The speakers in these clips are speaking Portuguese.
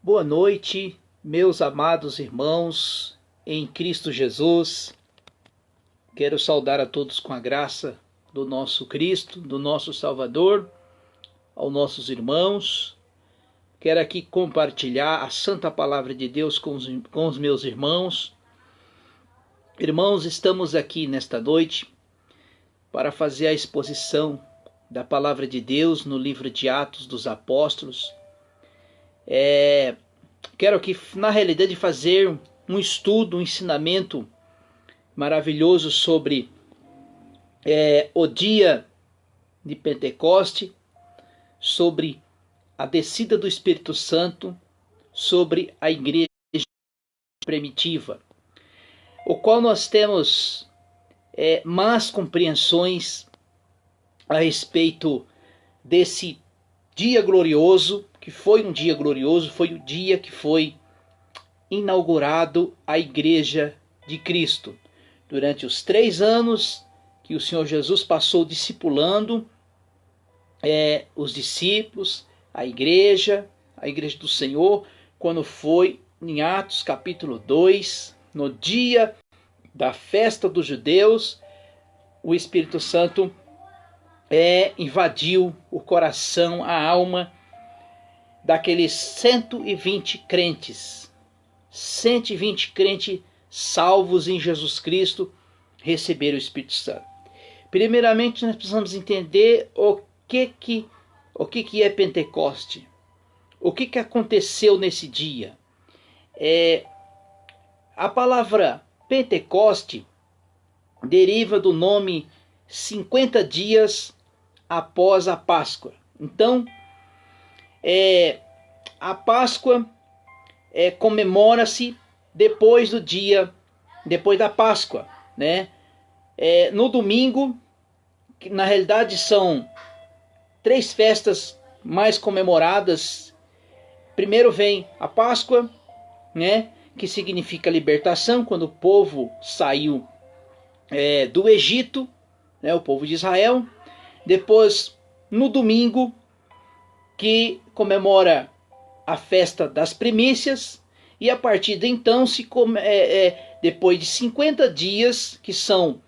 Boa noite, meus amados irmãos em Cristo Jesus. Quero saudar a todos com a graça do nosso Cristo, do nosso Salvador, aos nossos irmãos. Quero aqui compartilhar a santa palavra de Deus com os meus irmãos. Irmãos, estamos aqui nesta noite para fazer a exposição da palavra de Deus no livro de Atos dos Apóstolos. Quero aqui, na realidade, fazer um estudo, um ensinamento maravilhoso sobre o dia de Pentecoste, sobre a descida do Espírito Santo, sobre a igreja primitiva, o qual nós temos más compreensões a respeito desse dia glorioso, que foi um dia glorioso, foi o dia que foi inaugurado a Igreja de Cristo. Durante os 3 anos que o Senhor Jesus passou discipulando os discípulos, a igreja do Senhor, quando foi em Atos capítulo 2, no dia da festa dos judeus, o Espírito Santo invadiu o coração, a alma daqueles 120 crentes. 120 crentes salvos em Jesus Cristo receberam o Espírito Santo. Primeiramente, nós precisamos entender o que é Pentecoste. O que aconteceu nesse dia. A palavra Pentecoste deriva do nome 50 dias após a Páscoa. Então, a Páscoa comemora-se depois da Páscoa, né? No domingo, que na realidade são 3 festas mais comemoradas. Primeiro vem a Páscoa, né? Que significa libertação, quando o povo saiu do Egito, né? O povo de Israel. Depois, no domingo, que comemora a festa das primícias, e a partir de então, depois de 50 dias, que são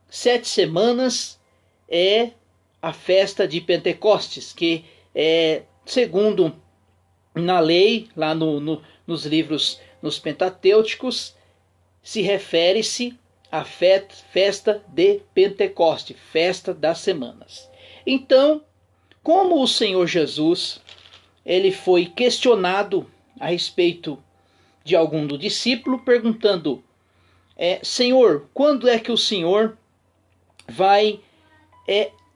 7 semanas, é a festa de Pentecostes, que segundo na lei, lá nos livros, nos Pentatêuticos, se refere-se à festa de Pentecoste, festa das semanas. Então, como o Senhor Jesus, ele foi questionado a respeito de algum do discípulo, perguntando, Senhor, quando é que o Senhor vai,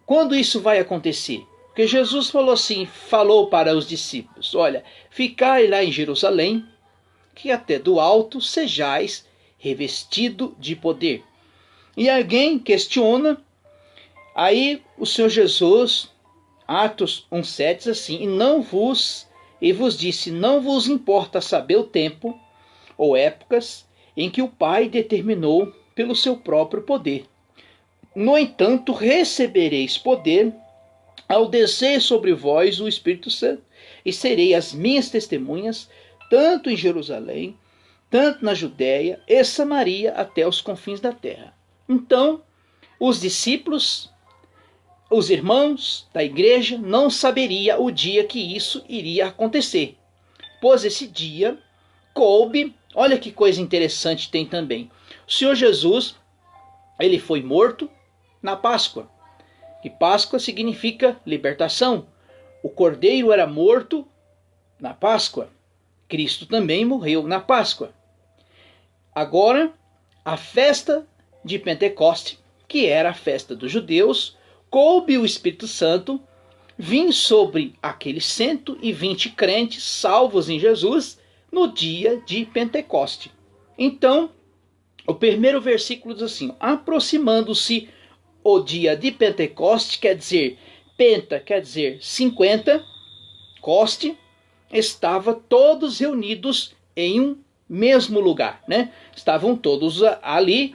quando isso vai acontecer? Porque Jesus falou para os discípulos, olha, ficai lá em Jerusalém, que até do alto sejais revestido de poder. E alguém questiona, aí o Senhor Jesus, Atos 1,7 diz assim, e vos disse, não vos importa saber o tempo ou épocas em que o Pai determinou pelo seu próprio poder. No entanto, recebereis poder ao descer sobre vós o Espírito Santo, e serei as minhas testemunhas, tanto em Jerusalém, tanto na Judéia e Samaria, até os confins da terra. Então, os discípulos, os irmãos da igreja, não saberiam o dia que isso iria acontecer, pois esse dia coube, olha que coisa interessante tem também. O Senhor Jesus, ele foi morto na Páscoa, e Páscoa significa libertação. O cordeiro era morto na Páscoa, Cristo também morreu na Páscoa. Agora, a festa de Pentecoste, que era a festa dos judeus, coube o Espírito Santo vir sobre aqueles 120 crentes salvos em Jesus no dia de Pentecoste. Então, o primeiro versículo diz assim, aproximando-se o dia de Pentecoste, quer dizer, Penta quer dizer 50, Coste, estavam todos reunidos em um mesmo lugar, né? Estavam todos ali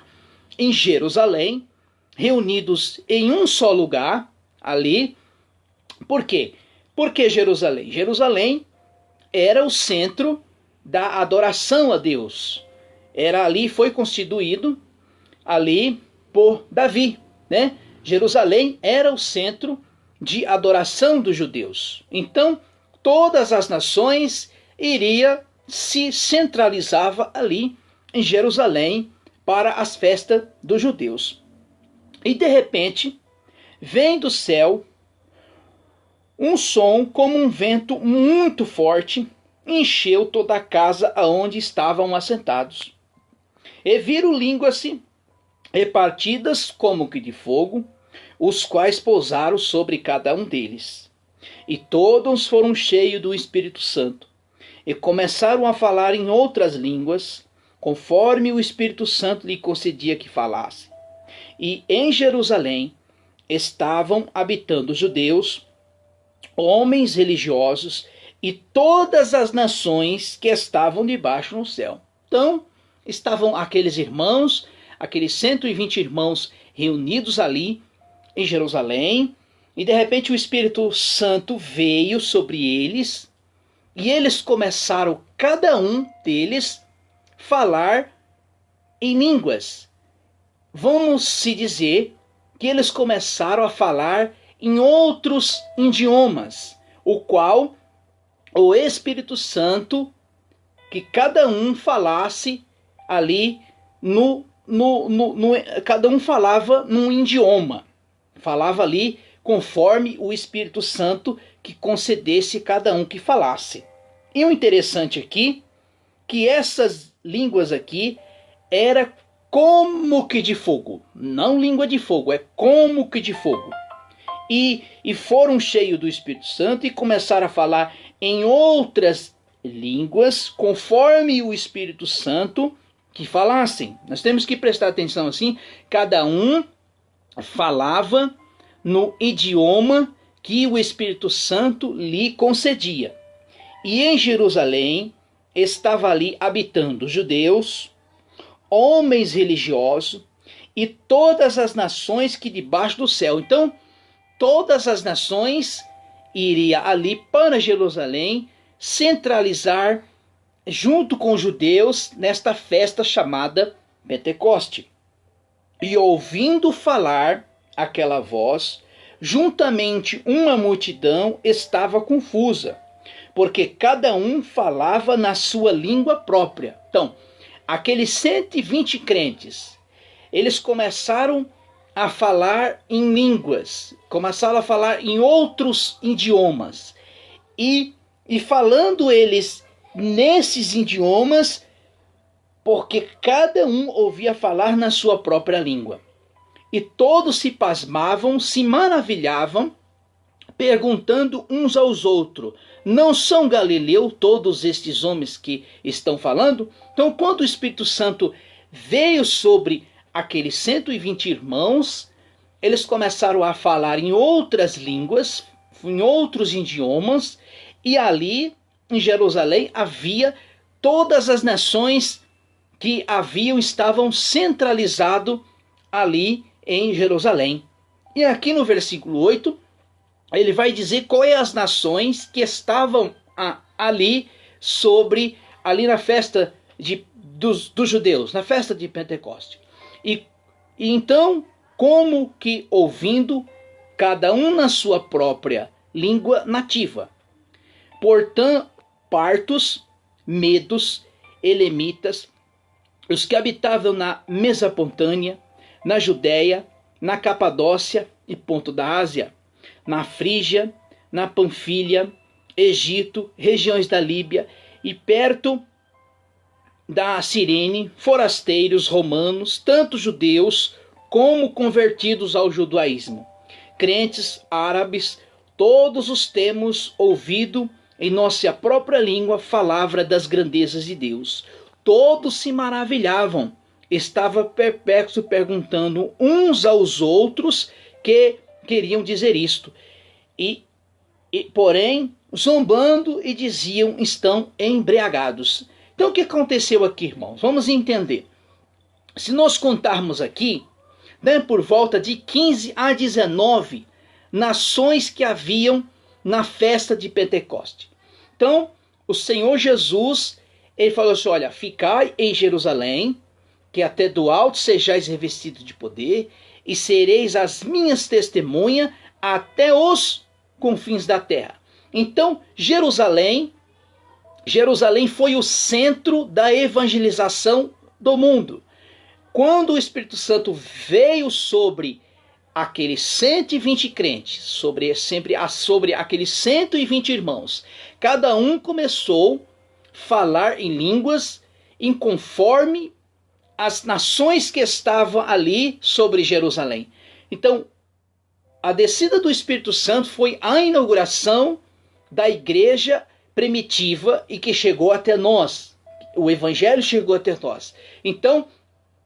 em Jerusalém, reunidos em um só lugar ali. Por quê? Porque Jerusalém era o centro da adoração a Deus. Era ali, foi constituído ali por Davi, né? Jerusalém era o centro de adoração dos judeus. Então, todas as nações se centralizava ali em Jerusalém para as festas dos judeus. E de repente, vem do céu um som como um vento muito forte, encheu toda a casa aonde estavam assentados. E viram línguas-se repartidas como que de fogo, os quais pousaram sobre cada um deles. E todos foram cheios do Espírito Santo, e começaram a falar em outras línguas, conforme o Espírito Santo lhe concedia que falasse. E em Jerusalém estavam habitando judeus, homens religiosos e todas as nações que estavam debaixo no céu. Então, estavam aqueles irmãos, aqueles 120 irmãos reunidos ali em Jerusalém, e de repente o Espírito Santo veio sobre eles, e eles começaram, cada um deles, falar em línguas. Vamos se dizer que eles começaram a falar em outros idiomas, o qual o Espírito Santo, que cada um falasse ali cada um falava num idioma, falava ali conforme o Espírito Santo que concedesse cada um que falasse. E o interessante aqui, que essas línguas aqui era como que de fogo, não língua de fogo, é como que de fogo. E foram cheios do Espírito Santo e começaram a falar em outras línguas, conforme o Espírito Santo que falassem. Nós temos que prestar atenção assim, cada um falava no idioma que o Espírito Santo lhe concedia. E em Jerusalém estava ali habitando judeus, homens religiosos e todas as nações que debaixo do céu. Então, todas as nações iriam ali para Jerusalém centralizar junto com os judeus nesta festa chamada Pentecoste. E ouvindo falar aquela voz, juntamente uma multidão estava confusa, porque cada um falava na sua língua própria. Então, aqueles 120 crentes, eles começaram a falar em línguas, começaram a falar em outros idiomas. E falando eles nesses idiomas, porque cada um ouvia falar na sua própria língua. E todos se pasmavam, se maravilhavam, perguntando uns aos outros: não são galileus todos estes homens que estão falando? Então, quando o Espírito Santo veio sobre aqueles 120 irmãos, eles começaram a falar em outras línguas, em outros idiomas, e ali em Jerusalém havia todas as nações que estavam centralizadas ali em Jerusalém. E aqui no versículo 8, ele vai dizer quais as nações que estavam ali na festa dos judeus, na festa de Pentecoste. E então, como que ouvindo, cada um na sua própria língua nativa. Portanto, partos, medos, elemitas, os que habitavam na Mesopotâmia, na Judéia, na Capadócia e Ponto da Ásia, na Frígia, na Panfilha, Egito, regiões da Líbia e perto da Cirene, forasteiros romanos, tanto judeus como convertidos ao judaísmo, crentes árabes, todos os temos ouvido em nossa própria língua palavra das grandezas de Deus. Todos se maravilhavam, estava perplexo perguntando uns aos outros que queriam dizer isto. Porém, zombando e diziam, estão embriagados. Então, o que aconteceu aqui, irmãos? Vamos entender. Se nós contarmos aqui, por volta de 15 a 19 nações que haviam na festa de Pentecoste. Então, o Senhor Jesus, ele falou assim, olha, ficai em Jerusalém, que até do alto sejais revestidos de poder, e sereis as minhas testemunhas até os confins da terra. Então, Jerusalém foi o centro da evangelização do mundo. Quando o Espírito Santo veio sobre aqueles 120 crentes, sobre aqueles 120 irmãos, cada um começou a falar em línguas em conforme as nações que estavam ali sobre Jerusalém. Então, a descida do Espírito Santo foi a inauguração da igreja primitiva e que chegou até nós. O evangelho chegou até nós. Então,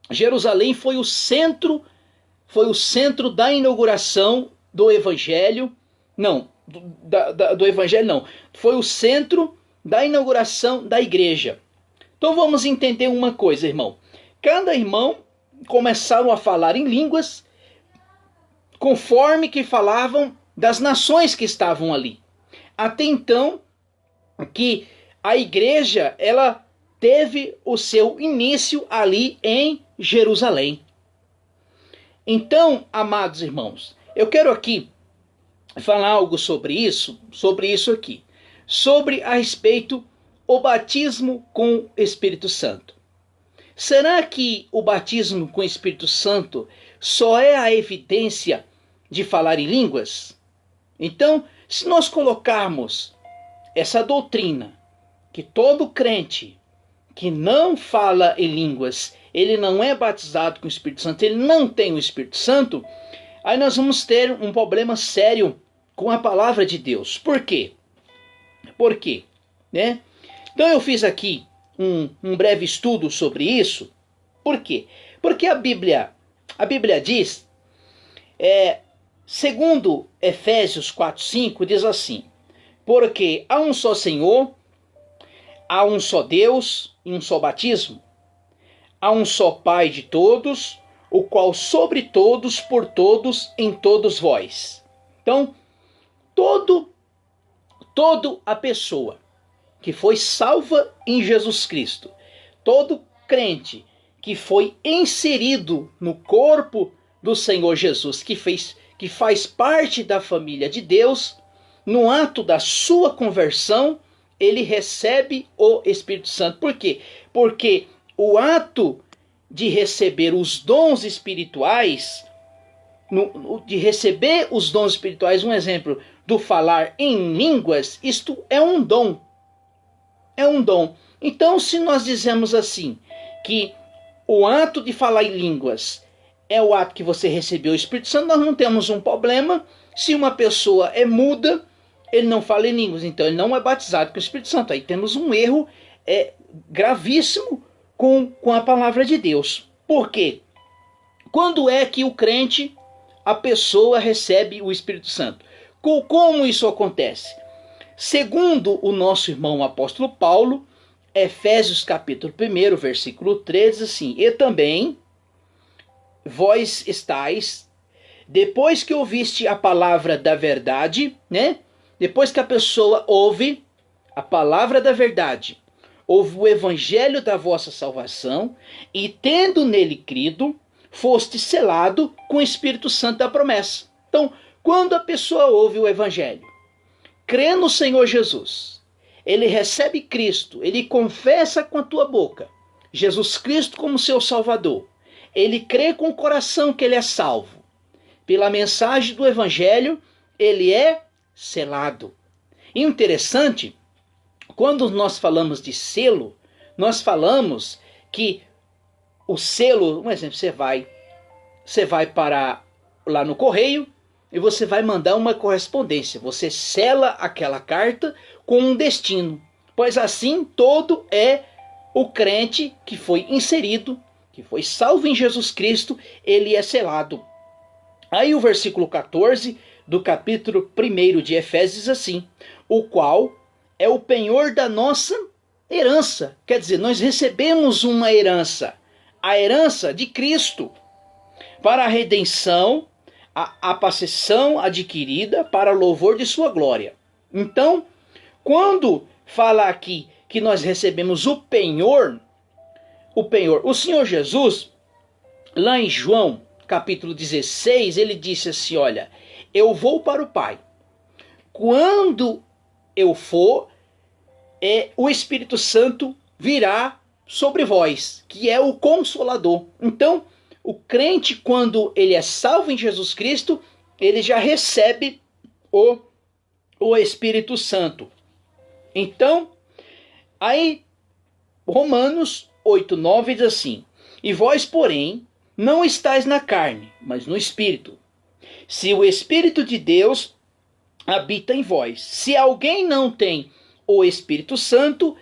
Jerusalém foi o centro da inauguração do evangelho. Não, do evangelho não. Foi o centro da inauguração da igreja. Então vamos entender uma coisa, irmão. Cada irmão começaram a falar em línguas conforme que falavam das nações que estavam ali. Até então, que a igreja, ela teve o seu início ali em Jerusalém. Então, amados irmãos, eu quero aqui falar algo sobre isso aqui, sobre a respeito o batismo com o Espírito Santo. Será que o batismo com o Espírito Santo só é a evidência de falar em línguas? Então, se nós colocarmos essa doutrina, que todo crente que não fala em línguas, ele não é batizado com o Espírito Santo, ele não tem o Espírito Santo, aí nós vamos ter um problema sério com a palavra de Deus. Por quê? Por quê? Né? Então eu fiz aqui um breve estudo sobre isso. Por quê? Porque a Bíblia diz, segundo Efésios 4:5, diz assim, porque há um só Senhor, há um só Deus e um só batismo, há um só Pai de todos, o qual sobre todos, por todos, em todos vós. Então, toda a pessoa que foi salva em Jesus Cristo, todo crente que foi inserido no corpo do Senhor Jesus, que faz parte da família de Deus, no ato da sua conversão, ele recebe o Espírito Santo. Por quê? Porque o ato de receber os dons espirituais, um exemplo do falar em línguas, isto é um dom. É um dom. Então, se nós dizemos assim, que o ato de falar em línguas é o ato que você recebeu o Espírito Santo, nós não temos um problema. Se uma pessoa é muda, ele não fala em línguas, então ele não é batizado com o Espírito Santo. Aí temos um erro gravíssimo com a palavra de Deus. Por quê? Quando é que o crente, a pessoa recebe o Espírito Santo? Como isso acontece? Segundo o nosso irmão apóstolo Paulo, Efésios capítulo 1, versículo 13, assim, e também vós estáis, depois que ouviste a palavra da verdade, né? Depois que a pessoa ouve a palavra da verdade, ouve o evangelho da vossa salvação, e tendo nele crido, foste selado com o Espírito Santo da promessa. Então, quando a pessoa ouve o evangelho, crê no Senhor Jesus, ele recebe Cristo, ele confessa com a tua boca Jesus Cristo como seu Salvador, ele crê com o coração que ele é salvo, pela mensagem do evangelho, ele é selado. E interessante, quando nós falamos de selo, nós falamos que o selo, um exemplo, você vai para lá no correio e você vai mandar uma correspondência. Você sela aquela carta com um destino. Pois assim todo é o crente que foi inserido, que foi salvo em Jesus Cristo, ele é selado. Aí o versículo 14 do capítulo 1 de Efésios diz assim, o qual é o penhor da nossa herança. Quer dizer, nós recebemos uma herança, a herança de Cristo, para a redenção, a possessão adquirida para louvor de sua glória. Então, quando fala aqui que nós recebemos o penhor, o Senhor Jesus, lá em João, capítulo 16, ele disse assim, olha, eu vou para o Pai. Quando eu for, o Espírito Santo virá sobre vós, que é o Consolador. Então, o crente, quando ele é salvo em Jesus Cristo, ele já recebe o Espírito Santo. Então, aí, Romanos 8:9 diz assim, e vós, porém, não estáis na carne, mas no Espírito. Se o Espírito de Deus habita em vós. Se alguém não tem o Espírito Santo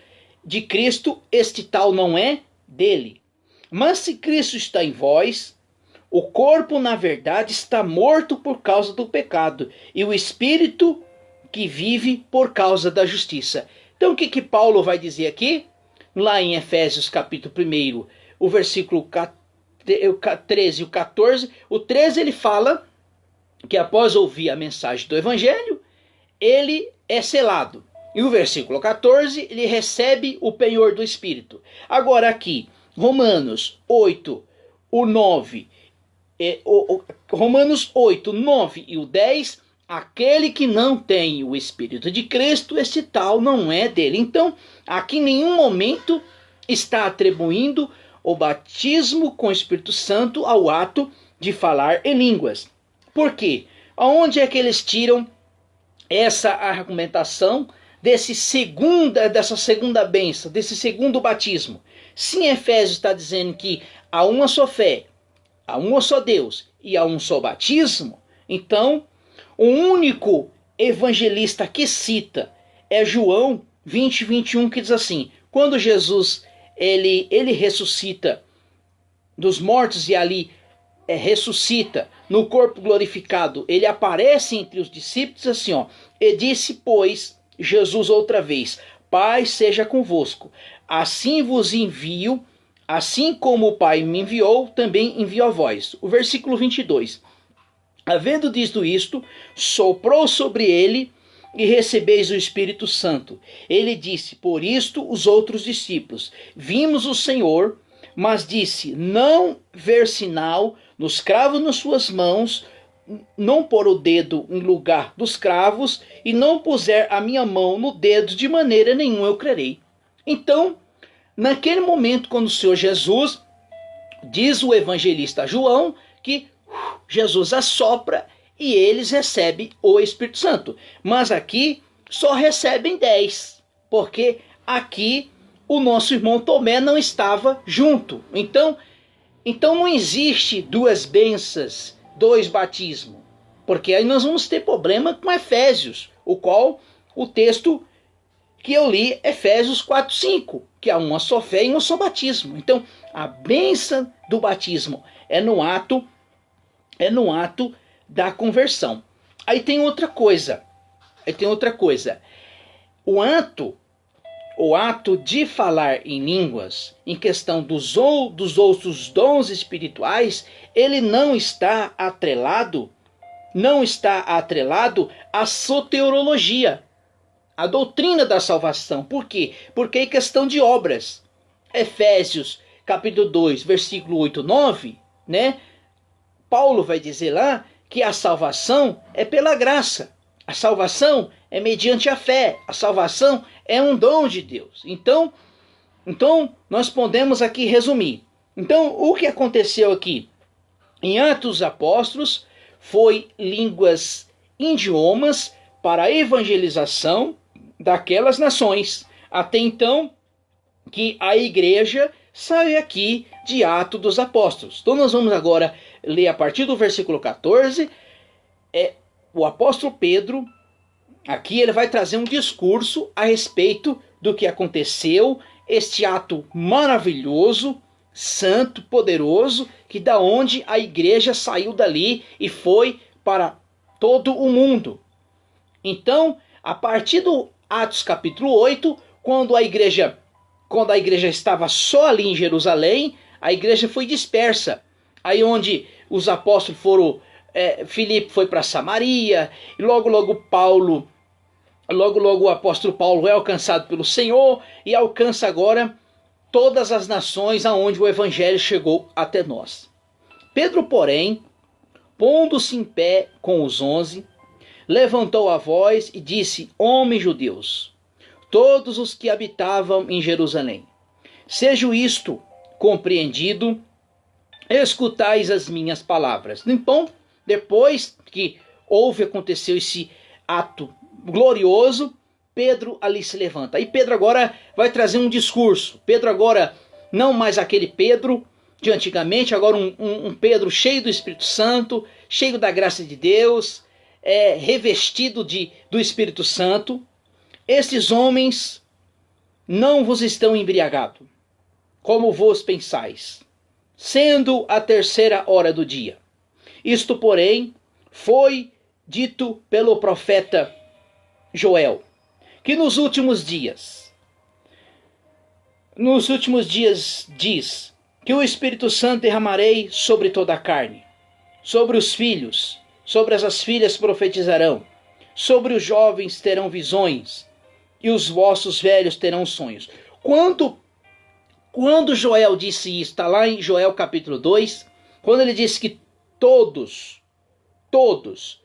de Cristo, este tal não é dele. Mas se Cristo está em vós, o corpo, na verdade, está morto por causa do pecado, e o Espírito que vive por causa da justiça. Então o que Paulo vai dizer aqui? Lá em Efésios capítulo 1, o versículo 13 e o 14, o 13 ele fala que após ouvir a mensagem do Evangelho, ele é selado. E o versículo 14, ele recebe o penhor do Espírito. Agora aqui, Romanos 8, o 9, Romanos 8, 9 e o 10, aquele que não tem o Espírito de Cristo, esse tal não é dele. Então, aqui em nenhum momento está atribuindo o batismo com o Espírito Santo ao ato de falar em línguas. Por quê? Aonde é que eles tiram essa argumentação dessa segunda bênção, desse segundo batismo? Sim, Efésios está dizendo que há uma só fé, há um só Deus e há um só batismo. Então, o único evangelista que cita é João 20, 21, que diz assim, quando Jesus ele ressuscita dos mortos e ali ressuscita no corpo glorificado, ele aparece entre os discípulos assim, ó, e disse, pois, Jesus outra vez, Pai seja convosco, assim vos envio, assim como o Pai me enviou, também envio a vós. O versículo 22, havendo dito isto, soprou sobre ele e recebeis o Espírito Santo. Ele disse, por isto os outros discípulos, vimos o Senhor, mas disse, não ver sinal nos cravos nas suas mãos, não pôr o dedo em lugar dos cravos, e não puser a minha mão no dedo, de maneira nenhuma eu crerei. Então, naquele momento, quando o Senhor Jesus, diz o evangelista João, que Jesus assopra e eles recebem o Espírito Santo. Mas aqui só recebem 10, porque aqui o nosso irmão Tomé não estava junto. Então não existe duas bênçãos, dois batismos, porque aí nós vamos ter problema com Efésios, o qual o texto que eu li, Efésios 4:5, que há uma só fé e um só batismo. Então a bênção do batismo é no ato da conversão. Aí tem outra coisa. O ato de falar em línguas, em questão dos outros dons espirituais, ele não está atrelado à soteriologia, à doutrina da salvação. Por quê? Porque é questão de obras. Efésios capítulo 2, versículo 8, 9, né? Paulo vai dizer lá que a salvação é pela graça. A salvação é mediante a fé. A salvação é um dom de Deus. Então nós podemos aqui resumir. Então, o que aconteceu aqui? Em Atos dos Apóstolos, foi línguas, idiomas para a evangelização daquelas nações. Até então, que a igreja sai aqui de Atos dos Apóstolos. Então nós vamos agora ler a partir do versículo 14, o apóstolo Pedro, aqui ele vai trazer um discurso a respeito do que aconteceu, este ato maravilhoso, santo, poderoso, que da onde a igreja saiu dali e foi para todo o mundo. Então, a partir do Atos capítulo 8, quando a igreja estava só ali em Jerusalém, a igreja foi dispersa. Aí onde os apóstolos foram, Filipe foi para Samaria, e logo Paulo Logo, logo o apóstolo Paulo é alcançado pelo Senhor e alcança agora todas as nações aonde o evangelho chegou até nós. Pedro, porém, pondo-se em pé com os 11, levantou a voz e disse: Homens judeus, todos os que habitavam em Jerusalém, seja isto compreendido, escutais as minhas palavras. Então, depois que aconteceu esse ato glorioso, Pedro ali se levanta. E Pedro agora vai trazer um discurso. Pedro agora, não mais aquele Pedro de antigamente, agora um Pedro cheio do Espírito Santo, cheio da graça de Deus, revestido do Espírito Santo. Esses homens não vos estão embriagados, como vos pensais, sendo a 3ª hora do dia. Isto, porém, foi dito pelo profeta Joel, que nos últimos dias diz que o Espírito Santo derramarei sobre toda a carne, sobre os filhos, sobre as filhas profetizarão, sobre os jovens terão visões, e os vossos velhos terão sonhos. Quando Joel disse isso, está lá em Joel capítulo 2, quando ele disse que todos,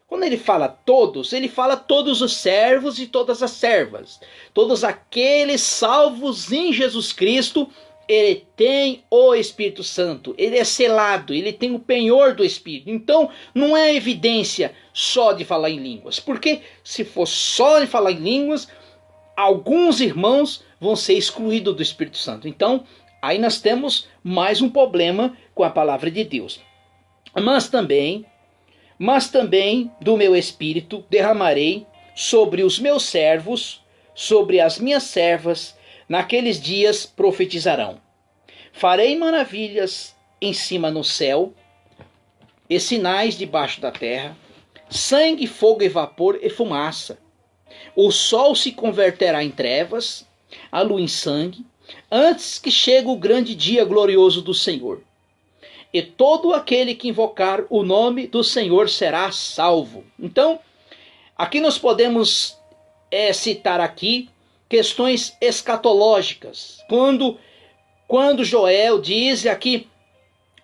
quando ele fala todos os servos e todas as servas, todos aqueles salvos em Jesus Cristo, ele tem o Espírito Santo, ele é selado, ele tem o penhor do Espírito. Então não é evidência só de falar em línguas, porque se for só de falar em línguas, alguns irmãos vão ser excluídos do Espírito Santo. Então aí nós temos mais um problema com a palavra de Deus. Mas também do meu Espírito derramarei sobre os meus servos, sobre as minhas servas, naqueles dias profetizarão. Farei maravilhas em cima no céu, e sinais debaixo da terra, sangue, fogo e vapor e fumaça. O sol se converterá em trevas, a lua em sangue, antes que chegue o grande dia glorioso do Senhor. E todo aquele que invocar o nome do Senhor será salvo. Então, aqui nós podemos citar aqui questões escatológicas. Quando Joel diz aqui,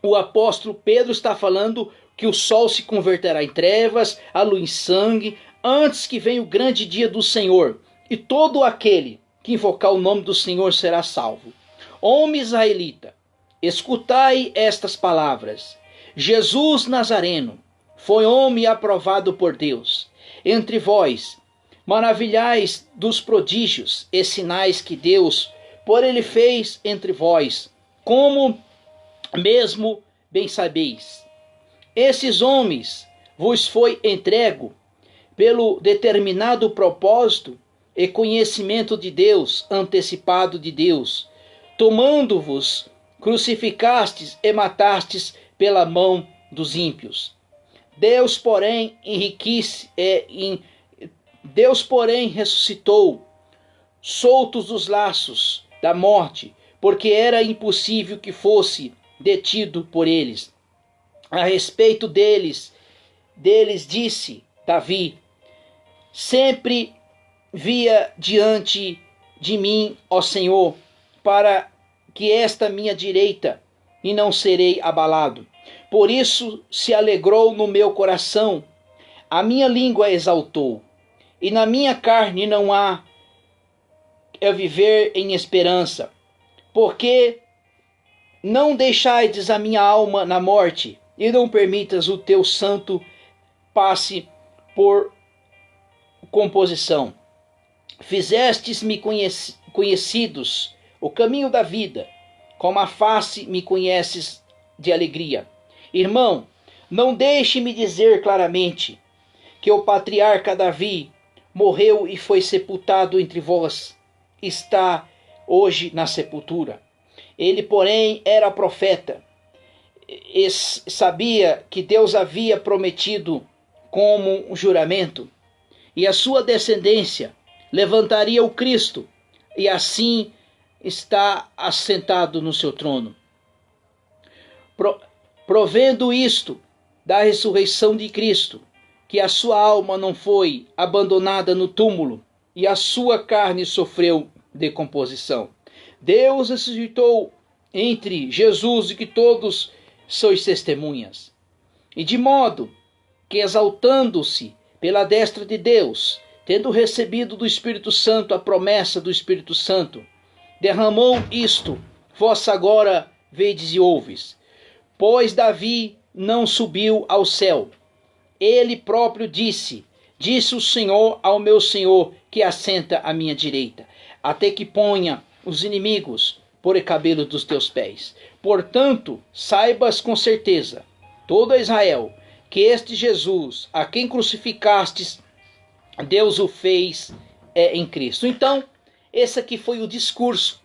o apóstolo Pedro está falando que o sol se converterá em trevas, a lua em sangue, antes que venha o grande dia do Senhor. E todo aquele que invocar o nome do Senhor será salvo. Homem israelita, escutai estas palavras. Jesus Nazareno foi homem aprovado por Deus. Entre vós, maravilhais dos prodígios e sinais que Deus por ele fez entre vós, como mesmo bem sabeis. Esses homens vos foi entregue pelo determinado propósito e conhecimento de Deus, antecipado de Deus, tomando-vos, crucificastes e matastes pela mão dos ímpios. Deus, porém, ressuscitou, soltos os laços da morte, porque era impossível que fosse detido por eles. A respeito deles disse Davi: sempre via diante de mim, ó Senhor, para que esta minha direita, e não serei abalado. Por isso se alegrou no meu coração, a minha língua exaltou, e na minha carne não há viver em esperança, porque não deixaides a minha alma na morte, e não permitas o teu santo passe por composição. Fizestes-me conhecidos o caminho da vida, como a face me conheces de alegria. Irmão, não deixe-me dizer claramente que o patriarca Davi morreu e foi sepultado entre vós, está hoje na sepultura. Ele, porém, era profeta, e sabia que Deus havia prometido como um juramento, e a sua descendência levantaria o Cristo, e assim está assentado no seu trono. Provendo isto da ressurreição de Cristo, que a sua alma não foi abandonada no túmulo, e a sua carne sofreu decomposição. Deus ressuscitou entre Jesus, de que todos sois testemunhas. E de modo que, exaltando-se pela destra de Deus, tendo recebido do Espírito Santo a promessa do Espírito Santo, derramou isto, vós agora vedes e ouves. Pois Davi não subiu ao céu. Ele próprio disse o Senhor ao meu Senhor, que assenta à minha direita, até que ponha os inimigos por cabelo dos teus pés. Portanto, saibas com certeza, todo Israel, que este Jesus, a quem crucificastes, Deus o fez em Cristo. Então, esse aqui foi o discurso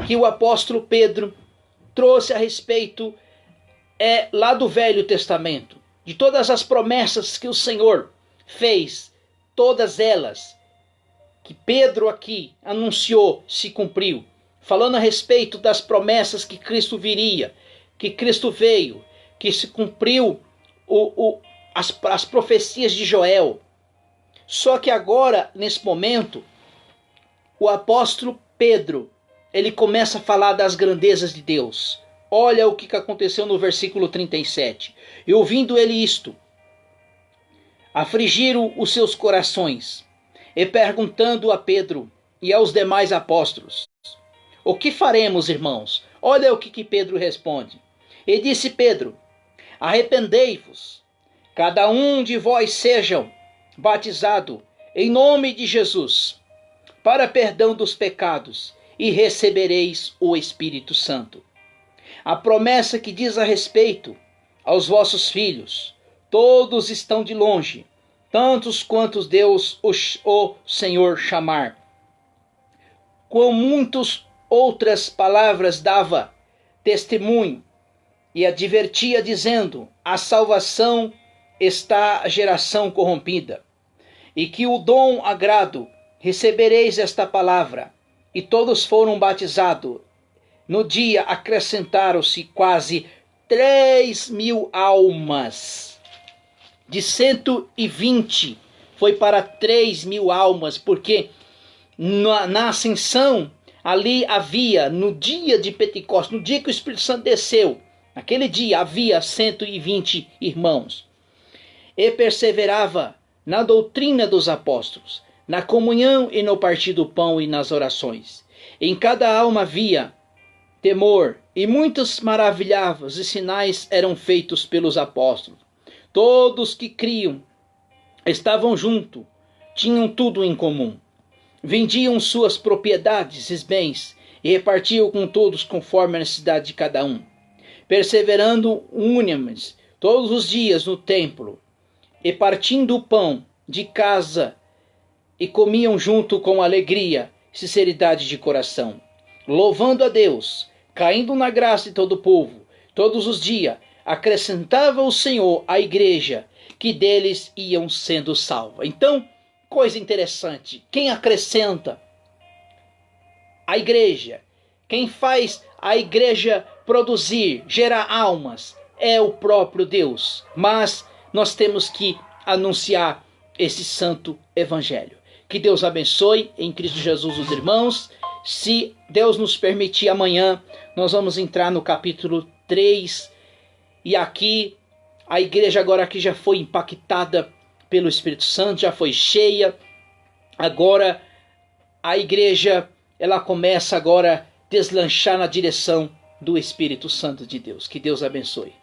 que o apóstolo Pedro trouxe a respeito lá do Velho Testamento, de todas as promessas que o Senhor fez, todas elas que Pedro aqui anunciou se cumpriu, falando a respeito das promessas que Cristo viria, que Cristo veio, que se cumpriu as profecias de Joel. Só que agora, nesse momento, o apóstolo Pedro, ele começa a falar das grandezas de Deus. Olha o que aconteceu no versículo 37. E ouvindo ele isto, afligiram os seus corações, e perguntando a Pedro e aos demais apóstolos: o que faremos, irmãos? Olha o que Pedro responde. E disse Pedro: arrependei-vos, cada um de vós sejam batizado em nome de Jesus, para perdão dos pecados, e recebereis o Espírito Santo. A promessa que diz a respeito aos vossos filhos, todos estão de longe, tantos quantos Deus o Senhor chamar. Com muitas outras palavras dava testemunho e advertia, dizendo: a salvação está a geração corrompida, e que o dom agrado recebereis esta palavra. E todos foram batizados. No dia acrescentaram-se quase 3.000 almas. De 120 foi para 3.000 almas, porque na ascensão ali havia, no dia de Pentecostes, no dia que o Espírito Santo desceu, naquele dia havia 120 irmãos. E perseverava na doutrina dos apóstolos, na comunhão e no partir do pão e nas orações. Em cada alma havia temor, e muitos maravilhavos e sinais eram feitos pelos apóstolos. Todos que criam estavam juntos, tinham tudo em comum. Vendiam suas propriedades e bens e repartiam com todos conforme a necessidade de cada um. Perseverando unânimes todos os dias no templo, e partindo o pão de casa, e comiam junto com alegria e sinceridade de coração, louvando a Deus, caindo na graça de todo o povo. Todos os dias acrescentava o Senhor à igreja que deles iam sendo salvos. Então, coisa interessante, quem acrescenta? A igreja. Quem faz a igreja produzir, gerar almas, é o próprio Deus. Mas nós temos que anunciar esse santo evangelho. Que Deus abençoe em Cristo Jesus os irmãos. Se Deus nos permitir, amanhã nós vamos entrar no capítulo 3. E aqui, a igreja agora aqui já foi impactada pelo Espírito Santo, já foi cheia. Agora, a igreja, ela começa agora a deslanchar na direção do Espírito Santo de Deus. Que Deus abençoe.